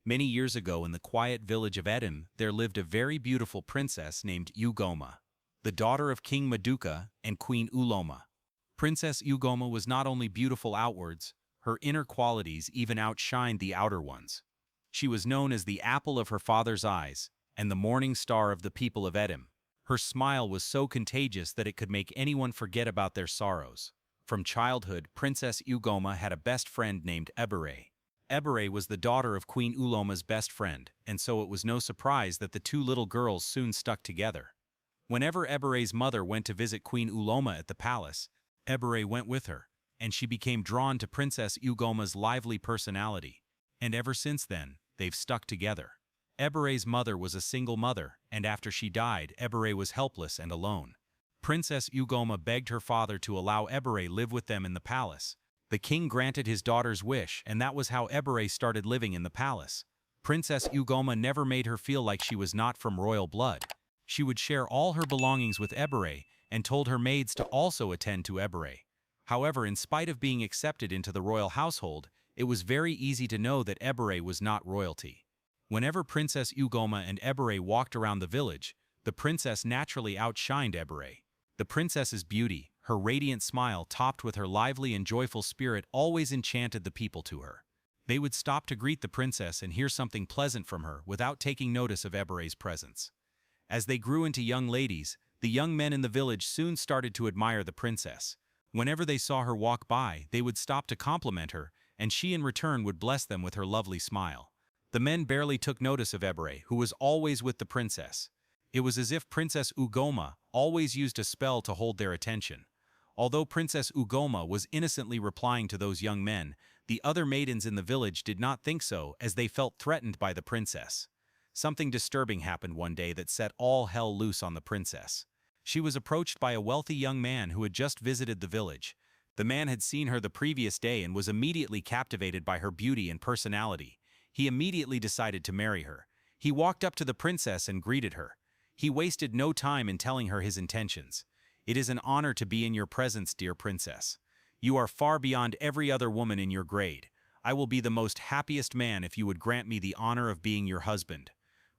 Many years ago in the quiet village of Edom, there lived a very beautiful princess named Ugoma, the daughter of King Maduka and Queen Uloma. Princess Ugoma was not only beautiful outwards, her inner qualities even outshined the outer ones. She was known as the apple of her father's eyes and the morning star of the people of Edom. Her smile was so contagious that it could make anyone forget about their sorrows. From childhood, Princess Ugoma had a best friend named Ebere. Ebere was the daughter of Queen Uloma's best friend, and so it was no surprise that the two little girls soon stuck together. Whenever Ebere's mother went to visit Queen Uloma at the palace, Ebere went with her, and she became drawn to Princess Ugoma's lively personality. And ever since then, they've stuck together. Ebere's mother was a single mother, and after she died, Ebere was helpless and alone. Princess Ugoma begged her father to allow Ebere live with them in the palace. The king granted his daughter's wish, and that was how Ebere started living in the palace. Princess Ugoma never made her feel like she was not from royal blood. She would share all her belongings with Ebere and told her maids to also attend to Ebere. However, in spite of being accepted into the royal household, it was very easy to know that Ebere was not royalty. Whenever Princess Ugoma and Ebere walked around the village, the princess naturally outshined Ebere. The princess's beauty, her radiant smile topped with her lively and joyful spirit always enchanted the people to her. They would stop to greet the princess and hear something pleasant from her without taking notice of Ebere's presence. As they grew into young ladies, the young men in the village soon started to admire the princess. Whenever they saw her walk by, they would stop to compliment her, and she in return would bless them with her lovely smile. The men barely took notice of Ebere, who was always with the princess. It was as if Princess Ugoma always used a spell to hold their attention. Although Princess Ugoma was innocently replying to those young men, the other maidens in the village did not think so, as they felt threatened by the princess. Something disturbing happened one day that set all hell loose on the princess. She was approached by a wealthy young man who had just visited the village. The man had seen her the previous day and was immediately captivated by her beauty and personality. He immediately decided to marry her. He walked up to the princess and greeted her. He wasted no time in telling her his intentions. "It is an honor to be in your presence, dear princess. You are far beyond every other woman in your grade. I will be the most happiest man if you would grant me the honor of being your husband."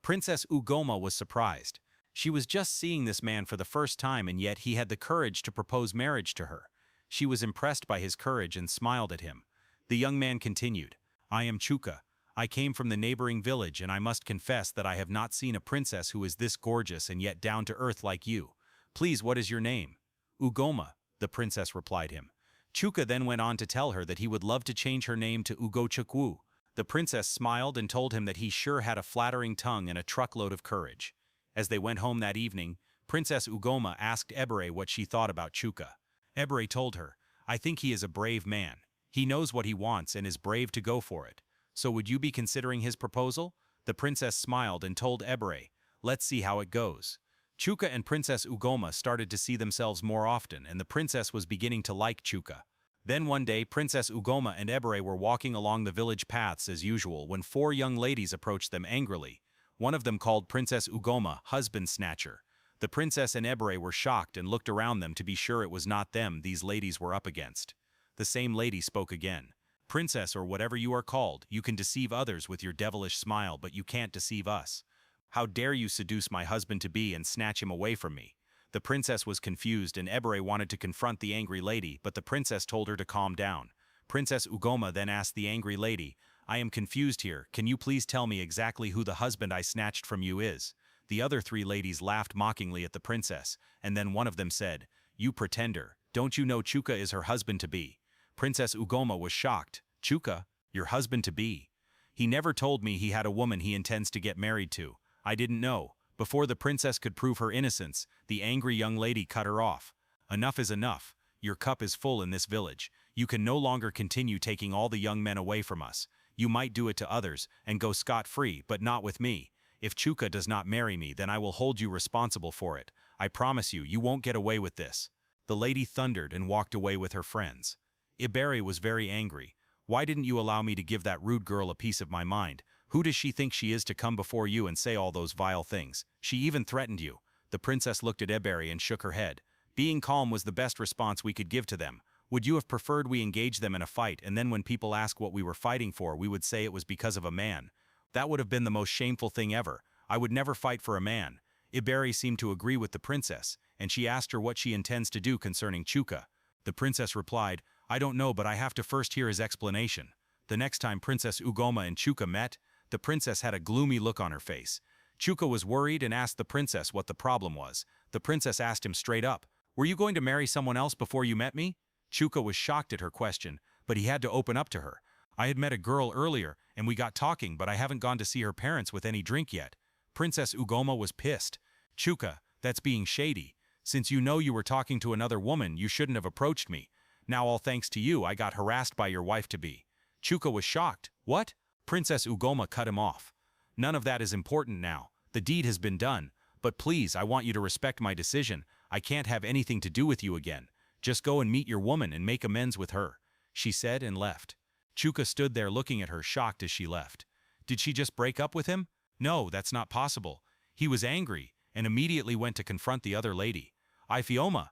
Princess Ugoma was surprised. She was just seeing this man for the first time, and yet he had the courage to propose marriage to her. She was impressed by his courage and smiled at him. The young man continued, "I am Chuka. I came from the neighboring village, and I must confess that I have not seen a princess who is this gorgeous and yet down to earth like you. Please, what is your name?" "Ugoma," the princess replied him. Chuka then went on to tell her that he would love to change her name to Ugochukwu. The princess smiled and told him that he sure had a flattering tongue and a truckload of courage. As they went home that evening, Princess Ugoma asked Ebere what she thought about Chuka. Ebere told her, "I think he is a brave man. He knows what he wants and is brave to go for it. So would you be considering his proposal?" The princess smiled and told Ebere, "Let's see how it goes." Chuka and Princess Ugoma started to see themselves more often, and the princess was beginning to like Chuka. Then one day, Princess Ugoma and Ebere were walking along the village paths as usual when four young ladies approached them angrily. One of them called Princess Ugoma husband snatcher. The princess and Ebere were shocked and looked around them to be sure it was not them these ladies were up against. The same lady spoke again. "Princess, or whatever you are called, you can deceive others with your devilish smile, but you can't deceive us. How dare you seduce my husband-to-be and snatch him away from me?" The princess was confused, and Ebere wanted to confront the angry lady, but the princess told her to calm down. Princess Ugoma then asked the angry lady, "I am confused here. Can you please tell me exactly who the husband I snatched from you is?" The other three ladies laughed mockingly at the princess, and then one of them said, "You pretender, don't you know Chuka is her husband-to-be?" Princess Ugoma was shocked. "Chuka, your husband-to-be? He never told me he had a woman he intends to get married to. I didn't know." Before the princess could prove her innocence, the angry young lady cut her off. "Enough is enough. Your cup is full in this village. You can no longer continue taking all the young men away from us. You might do it to others and go scot-free, but not with me. If Chuka does not marry me, then I will hold you responsible for it. I promise you, you won't get away with this." The lady thundered and walked away with her friends. Ebere was very angry. "Why didn't you allow me to give that rude girl a piece of my mind? Who does she think she is to come before you and say all those vile things? She even threatened you." The princess looked at Ebere and shook her head. "Being calm was the best response we could give to them. Would you have preferred we engage them in a fight, and then when people ask what we were fighting for, we would say it was because of a man? That would have been the most shameful thing ever. I would never fight for a man. Iberi seemed to agree with the princess, and she asked her what she intends to do concerning Chuka. The princess replied, I don't know, but I have to first hear his explanation. The next time Princess Ugoma and Chuka met, the princess had a gloomy look on her face. Chuka was worried and asked the princess what the problem was. The princess asked him straight up, were you going to marry someone else before you met me? Chuka was shocked at her question, but he had to open up to her. I had met a girl earlier, and we got talking, but I haven't gone to see her parents with any drink yet. Princess Ugoma was pissed. Chuka, that's being shady. Since you know you were talking to another woman, you shouldn't have approached me. Now all thanks to you, I got harassed by your wife-to-be. Chuka was shocked. What? Princess Ugoma cut him off. None of that is important now. The deed has been done. But please, I want you to respect my decision. I can't have anything to do with you again. Just go and meet your woman and make amends with her, she said and left. Chuka stood there looking at her, shocked as she left. Did she just break up with him? No, that's not possible. He was angry and immediately went to confront the other lady. Ifioma,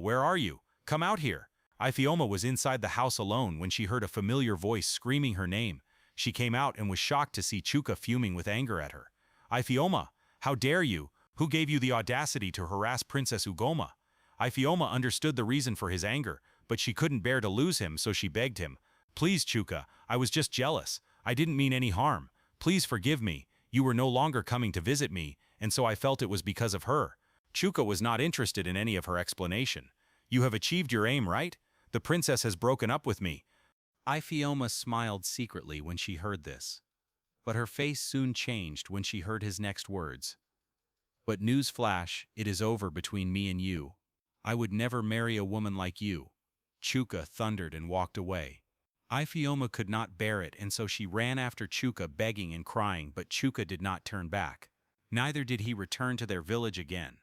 where are you? Come out here. Ifioma was inside the house alone when she heard a familiar voice screaming her name. She came out and was shocked to see Chuka fuming with anger at her. Ifioma, how dare you? Who gave you the audacity to harass Princess Ugoma? Ifioma understood the reason for his anger, but she couldn't bear to lose him, so she begged him. Please, Chuka, I was just jealous. I didn't mean any harm. Please forgive me. You were no longer coming to visit me, and so I felt it was because of her. Chuka was not interested in any of her explanation. You have achieved your aim, right? The princess has broken up with me. Ifioma smiled secretly when she heard this. But her face soon changed when she heard his next words. But newsflash, it is over between me and you. I would never marry a woman like you. Chuka thundered and walked away. Ifioma could not bear it, and so she ran after Chuka begging and crying, but Chuka did not turn back. Neither did he return to their village again.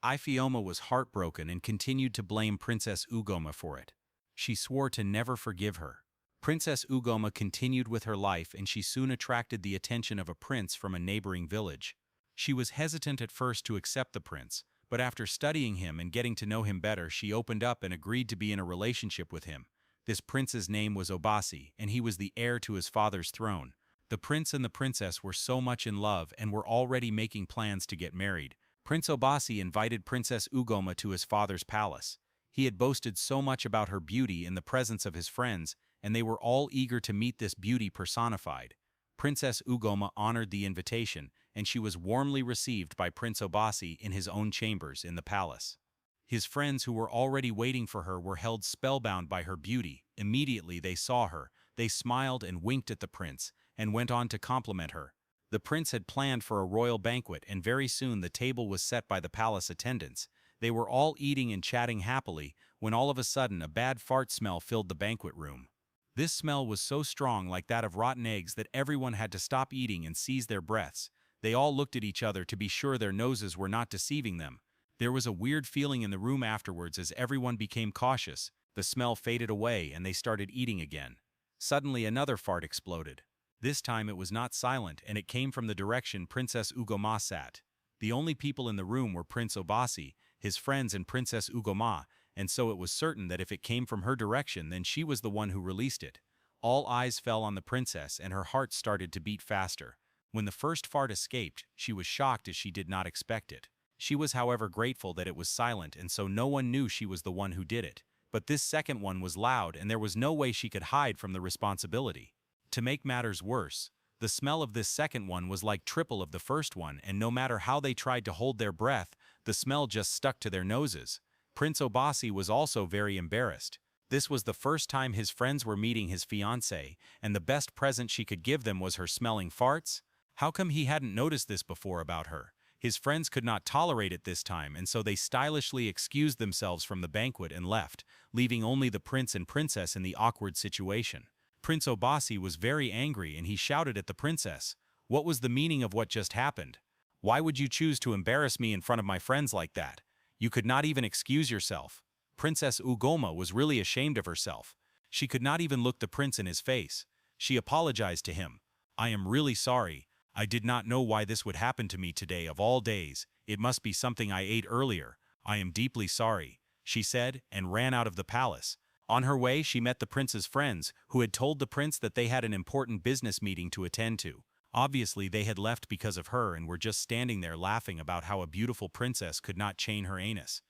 Ifioma was heartbroken and continued to blame Princess Ugoma for it. She swore to never forgive her. Princess Ugoma continued with her life, and she soon attracted the attention of a prince from a neighboring village. She was hesitant at first to accept the prince, but after studying him and getting to know him better, she opened up and agreed to be in a relationship with him. This prince's name was Obasi, and he was the heir to his father's throne. The prince and the princess were so much in love and were already making plans to get married. Prince Obasi invited Princess Ugoma to his father's palace. He had boasted so much about her beauty in the presence of his friends, and they were all eager to meet this beauty personified. Princess Ugoma honored the invitation, and she was warmly received by Prince Obasi in his own chambers in the palace. His friends who were already waiting for her were held spellbound by her beauty. Immediately they saw her, they smiled and winked at the prince, and went on to compliment her. The prince had planned for a royal banquet, and very soon the table was set by the palace attendants. They were all eating and chatting happily, when all of a sudden a bad fart smell filled the banquet room. This smell was so strong, like that of rotten eggs, that everyone had to stop eating and seize their breaths. They all looked at each other to be sure their noses were not deceiving them. There was a weird feeling in the room afterwards as everyone became cautious. The smell faded away and they started eating again. Suddenly another fart exploded. This time it was not silent, and it came from the direction Princess Ugoma sat. The only people in the room were Prince Obasi, his friends, and Princess Ugoma, and so it was certain that if it came from her direction, then she was the one who released it. All eyes fell on the princess, and her heart started to beat faster. When the first fart escaped, she was shocked as she did not expect it. She was, however, grateful that it was silent, and so no one knew she was the one who did it. But this second one was loud, and there was no way she could hide from the responsibility. To make matters worse, the smell of this second one was like triple of the first one, and no matter how they tried to hold their breath, the smell just stuck to their noses. Prince Obasi was also very embarrassed. This was the first time his friends were meeting his fiancée, and the best present she could give them was her smelling farts. How come he hadn't noticed this before about her? His friends could not tolerate it this time, and so they stylishly excused themselves from the banquet and left, leaving only the prince and princess in the awkward situation. Prince Obasi was very angry, and he shouted at the princess, "What was the meaning of what just happened? Why would you choose to embarrass me in front of my friends like that? You could not even excuse yourself." Princess Ugoma was really ashamed of herself. She could not even look the prince in his face. She apologized to him. "I am really sorry. I did not know why this would happen to me today of all days. It must be something I ate earlier. I am deeply sorry," she said, and ran out of the palace. On her way, she met the prince's friends, who had told the prince that they had an important business meeting to attend to. Obviously, they had left because of her and were just standing there laughing about how a beautiful princess could not chain her anus.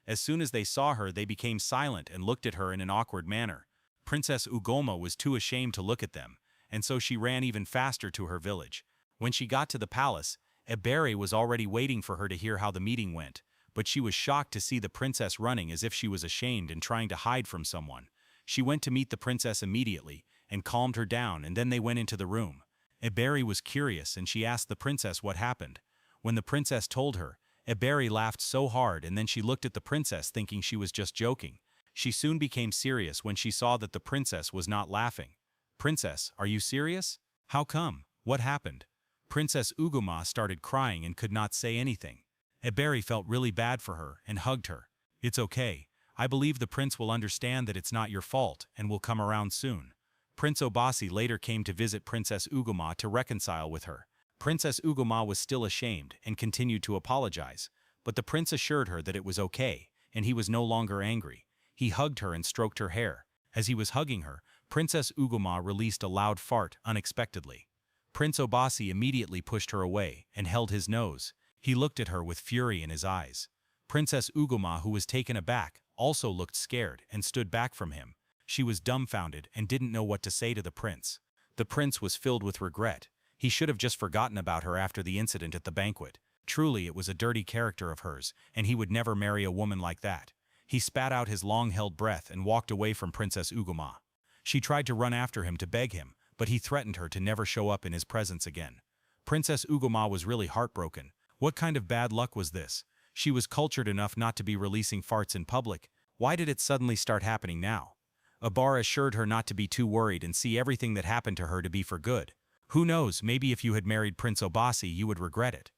As soon as they saw her, they became silent and looked at her in an awkward manner. Princess Ugoma was too ashamed to look at them, and so she ran even faster to her village. When she got to the palace, Ebere was already waiting for her to hear how the meeting went, but she was shocked to see the princess running as if she was ashamed and trying to hide from someone. She went to meet the princess immediately and calmed her down, and then they went into the room. Ebere was curious and she asked the princess what happened. When the princess told her, Ebere laughed so hard, and then she looked at the princess thinking she was just joking. She soon became serious when she saw that the princess was not laughing. "Princess, are you serious? How come? What happened?" Princess Ugoma started crying and could not say anything. Ebere felt really bad for her and hugged her. "It's okay. I believe the prince will understand that it's not your fault and will come around soon." Prince Obasi later came to visit Princess Ugoma to reconcile with her. Princess Ugoma was still ashamed and continued to apologize, but the prince assured her that it was okay, and he was no longer angry. He hugged her and stroked her hair. As he was hugging her, Princess Ugoma released a loud fart unexpectedly. Prince Obasi immediately pushed her away and held his nose. He looked at her with fury in his eyes. Princess Ugoma, who was taken aback, also looked scared and stood back from him. She was dumbfounded and didn't know what to say to the prince. The prince was filled with regret. He should have just forgotten about her after the incident at the banquet. Truly, it was a dirty character of hers, and he would never marry a woman like that. He spat out his long-held breath and walked away from Princess Ugoma. She tried to run after him to beg him, but he threatened her to never show up in his presence again. Princess Ugoma was really heartbroken. What kind of bad luck was this? She was cultured enough not to be releasing farts in public. Why did it suddenly start happening now? Ebere assured her not to be too worried and see everything that happened to her to be for good. Who knows, maybe if you had married Prince Obasi you would regret it.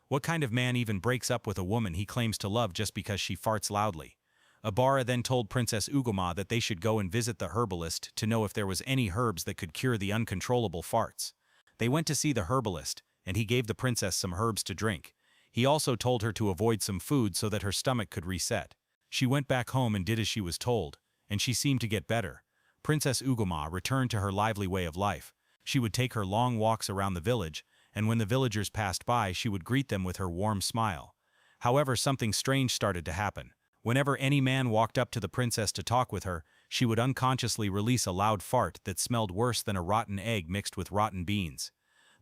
What kind of man even breaks up with a woman he claims to love just because she farts loudly? Ebere then told Princess Ugoma that they should go and visit the herbalist to know if there was any herbs that could cure the uncontrollable farts. They went to see the herbalist, and he gave the princess some herbs to drink. He also told her to avoid some food so that her stomach could reset. She went back home and did as she was told, and she seemed to get better. Princess Ugoma returned to her lively way of life. She would take her long walks around the village, and when the villagers passed by she would greet them with her warm smile. However, something strange started to happen. Whenever any man walked up to the princess to talk with her, she would unconsciously release a loud fart that smelled worse than a rotten egg mixed with rotten beans.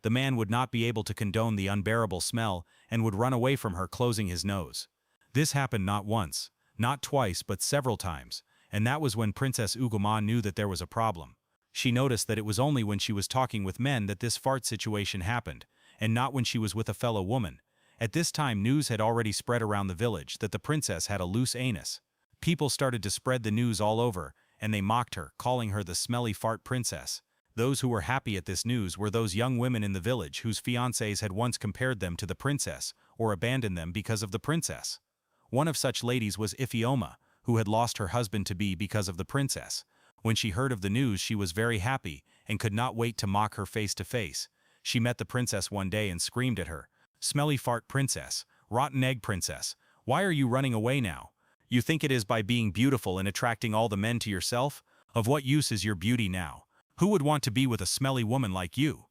The man would not be able to condone the unbearable smell and would run away from her, closing his nose. This happened not once, not twice, but several times, and that was when Princess Ugoma knew that there was a problem. She noticed that it was only when she was talking with men that this fart situation happened, and not when she was with a fellow woman. At this time, news had already spread around the village that the princess had a loose anus. People started to spread the news all over, and they mocked her, calling her the smelly fart princess. Those who were happy at this news were those young women in the village whose fiancés had once compared them to the princess, or abandoned them because of the princess. One of such ladies was Ifeoma, who had lost her husband-to-be because of the princess. When she heard of the news, she was very happy and could not wait to mock her face to face. She met the princess one day and screamed at her, "Smelly fart princess, rotten egg princess, why are you running away now? You think it is by being beautiful and attracting all the men to yourself? Of what use is your beauty now? Who would want to be with a smelly woman like you?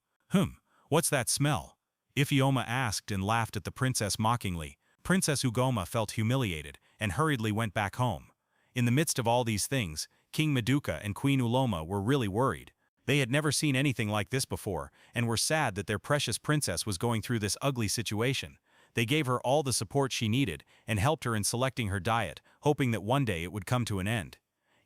What's that smell?" Ifeoma asked and laughed at the princess mockingly. Princess Ugoma felt humiliated and hurriedly went back home. In the midst of all these things, King Maduka and Queen Uloma were really worried. They had never seen anything like this before and were sad that their precious princess was going through this ugly situation. They gave her all the support she needed and helped her in selecting her diet, hoping that one day it would come to an end.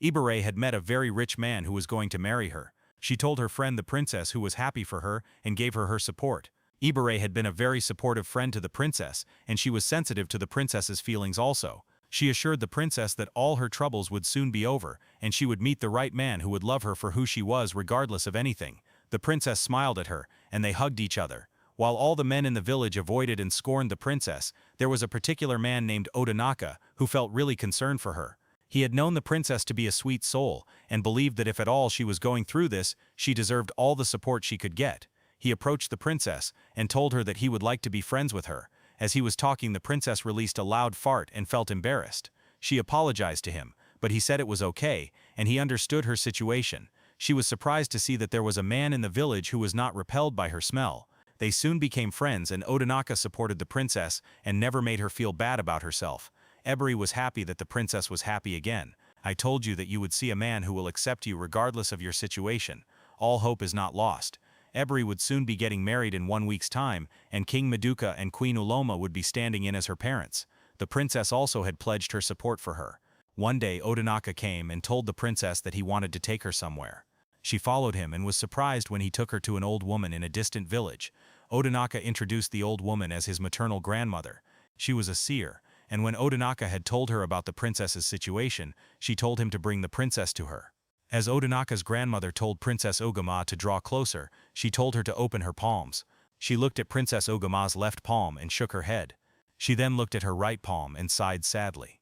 Ebere had met a very rich man who was going to marry her. She told her friend the princess, who was happy for her and gave her support. Ebere had been a very supportive friend to the princess, and she was sensitive to the princess's feelings also. She assured the princess that all her troubles would soon be over, and she would meet the right man who would love her for who she was regardless of anything. The princess smiled at her, and they hugged each other. While all the men in the village avoided and scorned the princess, there was a particular man named Odanaka who felt really concerned for her. He had known the princess to be a sweet soul, and believed that if at all she was going through this, she deserved all the support she could get. He approached the princess and told her that he would like to be friends with her. As he was talking, the princess released a loud fart and felt embarrassed. She apologized to him, but he said it was okay, and he understood her situation. She was surprised to see that there was a man in the village who was not repelled by her smell. They soon became friends, and Odanaka supported the princess and never made her feel bad about herself. Eberi was happy that the princess was happy again. I told you that you would see a man who will accept you regardless of your situation. All hope is not lost. Eberi would soon be getting married in 1 week's time, and King Maduka and Queen Uloma would be standing in as her parents. The princess also had pledged her support for her. One day Odanaka came and told the princess that he wanted to take her somewhere. She followed him and was surprised when he took her to an old woman in a distant village. Odanaka introduced the old woman as his maternal grandmother. She was a seer, and when Odanaka had told her about the princess's situation, she told him to bring the princess to her. As Odanaka's grandmother told Princess Ugama to draw closer, she told her to open her palms. She looked at Princess Ugama's left palm and shook her head. She then looked at her right palm and sighed sadly.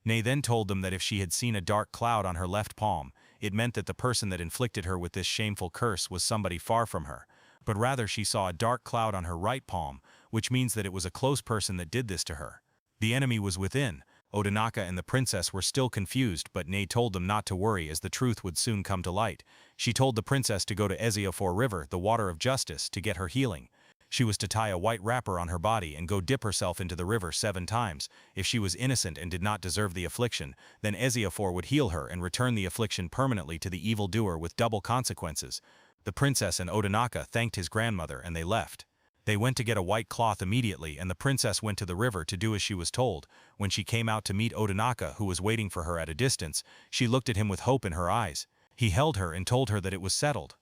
Nay then told them that if she had seen a dark cloud on her left palm, it meant that the person that inflicted her with this shameful curse was somebody far from her. But rather she saw a dark cloud on her right palm, which means that it was a close person that did this to her. The enemy was within. Odanaka and the princess were still confused, but Nay told them not to worry as the truth would soon come to light. She told the princess to go to Eziofor River, the water of justice, to get her healing. She was to tie a white wrapper on her body and go dip herself into the river 7 times. If she was innocent and did not deserve the affliction, then Eziofor would heal her and return the affliction permanently to the evildoer with double consequences. The princess and Odanaka thanked his grandmother and they left. They went to get a white cloth immediately, and the princess went to the river to do as she was told. When she came out to meet Odanaka, who was waiting for her at a distance, she looked at him with hope in her eyes. He held her and told her that it was settled.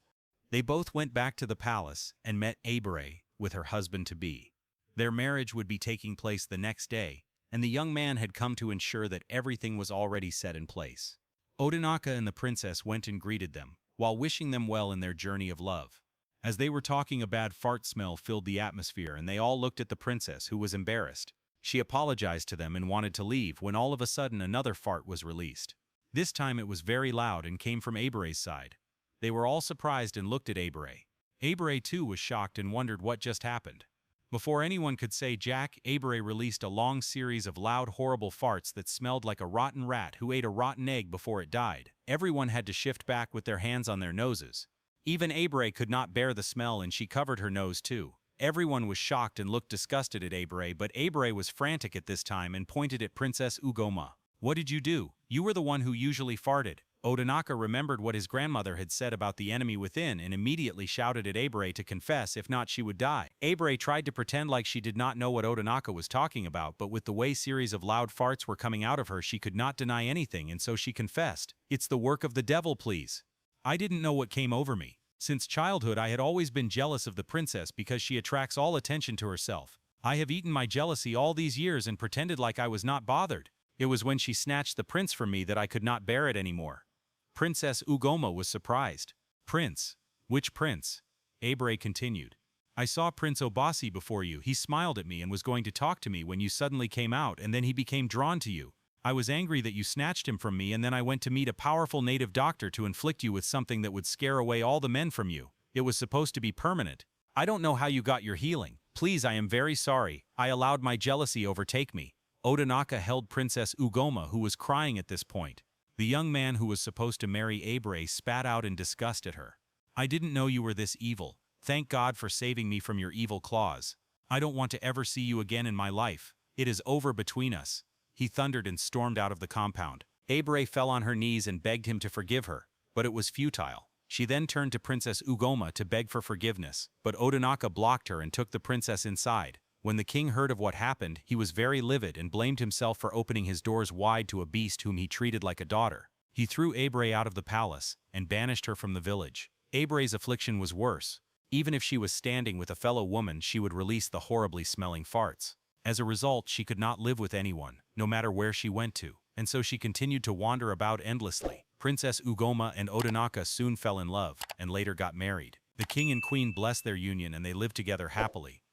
They both went back to the palace and met Ebere with her husband-to-be. Their marriage would be taking place the next day, and the young man had come to ensure that everything was already set in place. Odanaka and the princess went and greeted them, while wishing them well in their journey of love. As they were talking, a bad fart smell filled the atmosphere, and they all looked at the princess, who was embarrassed. She apologized to them and wanted to leave when all of a sudden another fart was released. This time it was very loud and came from Ebere's side. They were all surprised and looked at Ebere. Ebere too was shocked and wondered what just happened. Before anyone could say Jack, Ebere released a long series of loud, horrible farts that smelled like a rotten rat who ate a rotten egg before it died. Everyone had to shift back with their hands on their noses. Even Ebere could not bear the smell, and she covered her nose too. Everyone was shocked and looked disgusted at Ebere, but Ebere was frantic at this time and pointed at Princess Ugoma. "What did you do? You were the one who usually farted." Odanaka remembered what his grandmother had said about the enemy within and immediately shouted at Ebere to confess, if not she would die. Ebere tried to pretend like she did not know what Odanaka was talking about, but with the way series of loud farts were coming out of her, she could not deny anything, and so she confessed. "It's the work of the devil, please. I didn't know what came over me. Since childhood I had always been jealous of the princess because she attracts all attention to herself. I have eaten my jealousy all these years and pretended like I was not bothered. It was when she snatched the prince from me that I could not bear it anymore." Princess Ugoma was surprised. "Prince? Which prince?" Ebere continued. "I saw Prince Obasi before you. He smiled at me and was going to talk to me when you suddenly came out, and then he became drawn to you. I was angry that you snatched him from me, and then I went to meet a powerful native doctor to inflict you with something that would scare away all the men from you. It was supposed to be permanent. I don't know how you got your healing. Please, I am very sorry. I allowed my jealousy overtake me." Odanaka held Princess Ugoma, who was crying at this point. The young man who was supposed to marry Ebere spat out in disgust at her. "I didn't know you were this evil. Thank God for saving me from your evil claws. I don't want to ever see you again in my life. It is over between us." He thundered and stormed out of the compound. Ebere fell on her knees and begged him to forgive her, but it was futile. She then turned to Princess Ugoma to beg for forgiveness, but Odanaka blocked her and took the princess inside. When the king heard of what happened, he was very livid and blamed himself for opening his doors wide to a beast whom he treated like a daughter. He threw Ebere out of the palace and banished her from the village. Ebere's affliction was worse. Even if she was standing with a fellow woman, she would release the horribly smelling farts. As a result, she could not live with anyone, no matter where she went to, and so she continued to wander about endlessly. Princess Ugoma and Odanaka soon fell in love, and later got married. The king and queen blessed their union and they lived together happily.